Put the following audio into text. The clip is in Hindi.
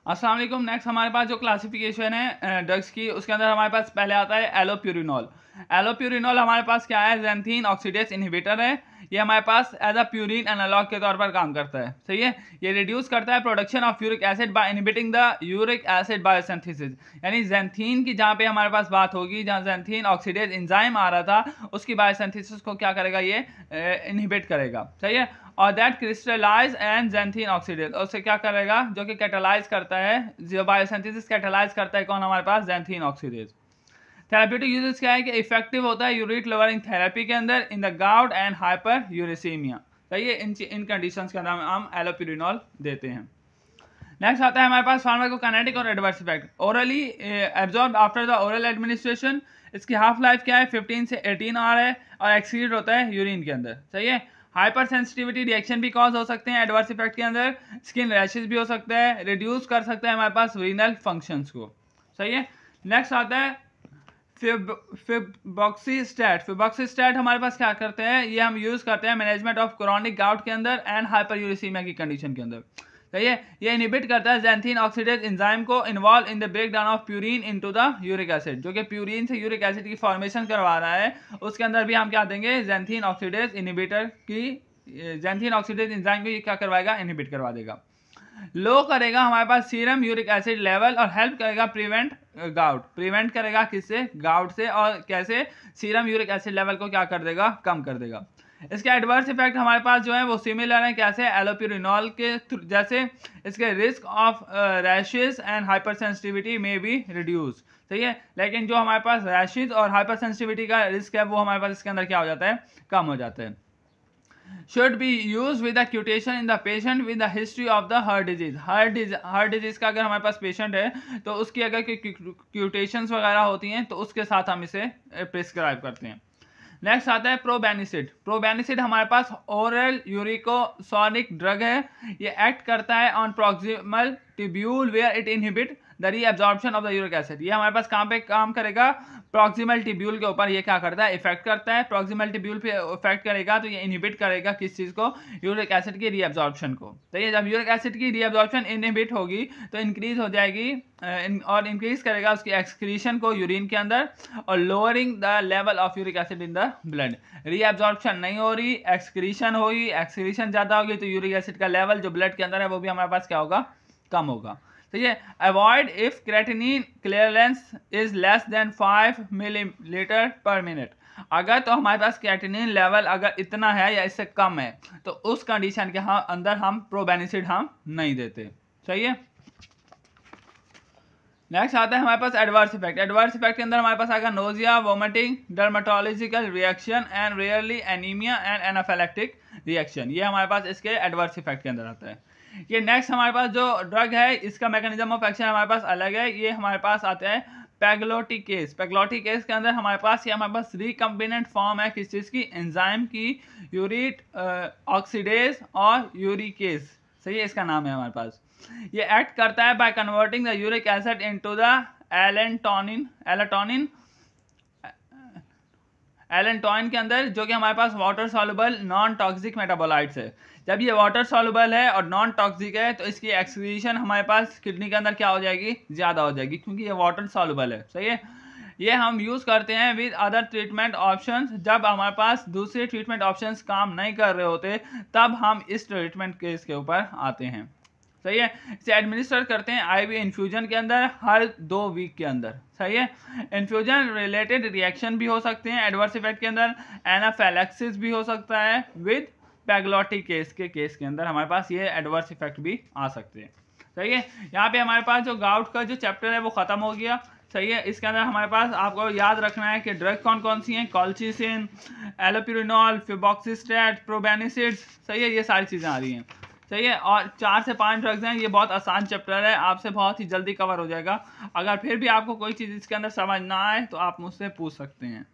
अस्सलाम वालेकुम। नेक्स्ट हमारे पास जो क्लासिफिकेशन है ड्रग्स की, उसके अंदर हमारे पास पहले आता है एलोप्यूरिनॉल। एलोप्यूरिनॉल हमारे पास क्या है, ज़ैंथीन ऑक्सीडेज इनहिबिटर है। ये हमारे पास एज अ प्यूरिन एनालॉग के तौर पर काम करता है, सही है। ये रिड्यूस करता है production of uric acid by inhibiting the uric acid biosynthesis. यानी ज़ैंथीन की जहाँ पे हमारे पास बात होगी, जहाँ ज़ैंथीन ऑक्सीडेज एंजाइम आ रहा था, उसकी बायोसिंथेसिस को क्या करेगा, ये इनहिबिट करेगा, सही है। और that crystallize and xanthine oxidase, उससे क्या करेगा, जो कि कैटालाइज करता है, जो बायोसिंथेसिस कैटालाइज करता है कौन, हमारे पास ज़ैंथीन ऑक्सीडेज। थेराप्यूटिक यूजेस क्या है कि इफेक्टिव होता है यूरिक लोअरिंग थेरेपी के अंदर in the gout and hyperuricemia, सही है। इन कंडीशंस के अंदर हम एलोप्यूरिनॉल देते हैं। नेक्स्ट आता है हमारे पास फार्माकोकाइनेटिक और adverse effect. Orally absorb after the oral administration, इसकी हाफ लाइफ क्या है, 15 से 18 आवर है, और एक्सीड होता है यूरिन के अंदर, सही है। हाइपर सेंसिटिविटी रिएक्शन भी कॉज हो सकते हैं एडवर्स इफेक्ट के अंदर। स्किन रैशेज भी हो सकता है, रिड्यूस कर सकता है हमारे पास रीनल फंक्शंस को, सही है। नेक्स्ट आता है फिबॉक्सीस्टैट। फिबॉक्सीस्टैट हमारे पास क्या करते हैं, ये हम यूज़ करते हैं मैनेजमेंट ऑफ क्रोनिक गाउट के अंदर एंड हाइपर यूरेसीमिया की कंडीशन के अंदर, सही है। ये इनहिबिट करता है ज़ैंथीन ऑक्सीडेज एंजाइम को involve in the break down of purine into the uric acid, जो कि प्यूरिन से यूरिक एसिड की फॉर्मेशन करवा रहा है। उसके अंदर भी हम क्या देंगे, ज़ैंथीन ऑक्सीडेज इनहिबिटर की, ज़ैंथीन ऑक्सीडेज एंजाइम को ये क्या करवाएगा, इनहिबिट करवा देगा। लो करेगा हमारे पास सीरम यूरिक एसिड लेवल, और हेल्प करेगा प्रिवेंट गाउट। प्रिवेंट करेगा किससे, गाउट से। और कैसे, सीरम यूरिक एसिड लेवल को क्या कर देगा, कम कर देगा। इसके एडवर्स इफेक्ट हमारे पास जो है वो सिमिलर है, कैसे, एलोप्यूरिनॉल के जैसे। इसके risk of rashes and hyper sensitivity में भी रिड्यूस, सही है। लेकिन जो हमारे पास रैशेज और हाइपर सेंसिटिविटी का रिस्क है, वो हमारे पास इसके अंदर क्या हो जाता है, कम हो जाता है। should be used with the quotation in the patient with the history of the heart disease। Heart disease का अगर हमारे पास पेशेंट है, तो उसकी अगर क्यूटेशंस वगैरह होती हैं, तो उसके साथ हम इसे प्रिस्क्राइब करते हैं। नेक्स्ट आता है प्रोबेनिसिड। प्रोबेनिसिड हमारे पास ओरल यूरिकोसोनिक ड्रग है। ये एक्ट करता है on proximal tubule where it inhibit the reabsorption of the uric acid. ये हमारे पास कहाँ पे काम करेगा, प्रॉक्सिमल ट्यूब्यूल के ऊपर ये क्या करता है, इफेक्ट करता है। प्रॉक्सिमल ट्यूब्यूल पे इफेक्ट करेगा तो ये इनहिबिट करेगा किस चीज़ को, यूरिक एसिड की रीअब्जॉर्प्शन को। तो ये जब यूरिक एसिड की रीअब्जॉर्प्शन इनहिबिट होगी तो इंक्रीज हो जाएगी, और इंक्रीज करेगा उसकी एक्सक्रीशन को यूरिन के अंदर, और lowering the level of uric acid in the blood. Reabsorption नहीं हो रही, एक्सक्रीशन होगी। एक्सक्रीशन ज़्यादा होगी तो यूरिक एसिड का लेवल जो ब्लड के अंदर है वो भी हमारे पास क्या होगा, कम होगा। तो ये avoid if creatinine clearance is less than 5 millilitre पर मिनट। अगर तो हमारे पास क्रेटिनिन लेवल अगर इतना है या इससे कम है, तो उस कंडीशन के अंदर हम प्रोबेनिसिड हम नहीं देते, सही है। नेक्स्ट आता है हमारे पास एडवर्स इफेक्ट। एडवर्स इफेक्ट के अंदर हमारे पास आएगा nausea, vomiting, dermatological reaction and rarely anaemia and anaphylactic reaction. ये हमारे पास इसके एडवर्स इफेक्ट के अंदर आता है। ये नेक्स्ट हमारे पास जो ड्रग है, इसका मैकेनिज्म ऑफ एक्शन हमारे पास अलग है। ये हमारे पास आता है पेग्लोटिकेस। पेग्लोटिकेस के अंदर हमारे पास ये हमारे पास रिकम्बिनेंट फॉर्म है किस चीज़ की, एंजाइम की, यूरिक ऑक्सीडेज और यूरिकेस, सही है, इसका नाम है हमारे पास। ये एक्ट करता है by converting the uric acid into the allantoin के अंदर, जो कि हमारे पास water soluble non toxic metabolites है। जब ये वाटर सॉल्युबल है और नॉन टॉक्सिक है, तो इसकी एक्सक्रीशन हमारे पास किडनी के अंदर क्या हो जाएगी, ज़्यादा हो जाएगी, क्योंकि ये वाटर सॉल्युबल है, सही है। ये हम यूज़ करते हैं विद अदर ट्रीटमेंट ऑप्शंस। जब हमारे पास दूसरे ट्रीटमेंट ऑप्शंस काम नहीं कर रहे होते, तब हम इस ट्रीटमेंट केस के ऊपर आते हैं, सही है। इसे एडमिनिस्टर करते हैं आईवी इन्फ्यूजन के अंदर हर 2 वीक के अंदर, सही है। इन्फ्यूजन रिलेटेड रिएक्शन भी हो सकते हैं एडवर्स इफेक्ट के अंदर। एनाफिलैक्सिस भी हो सकता है विद पेग्लोटिकेस के केस के अंदर हमारे पास ये एडवर्स इफेक्ट भी आ सकते हैं, सही है। यहाँ पे हमारे पास जो गाउट का जो चैप्टर है वो ख़त्म हो गया, सही है। इसके अंदर हमारे पास आपको याद रखना है कि ड्रग कौन कौन सी हैं, कॉल्चिसिन, एलोप्यूरिनॉल, फिबॉक्सीस्टैट, प्रोबेनिसिड, सही है, ये सारी चीज़ें आ रही हैं, सही है। और 4 से 5 ड्रग्स हैं। ये बहुत आसान चैप्टर है, आपसे बहुत ही जल्दी कवर हो जाएगा। अगर फिर भी आपको कोई चीज़ इसके अंदर समझ ना आए तो आप मुझसे पूछ सकते हैं।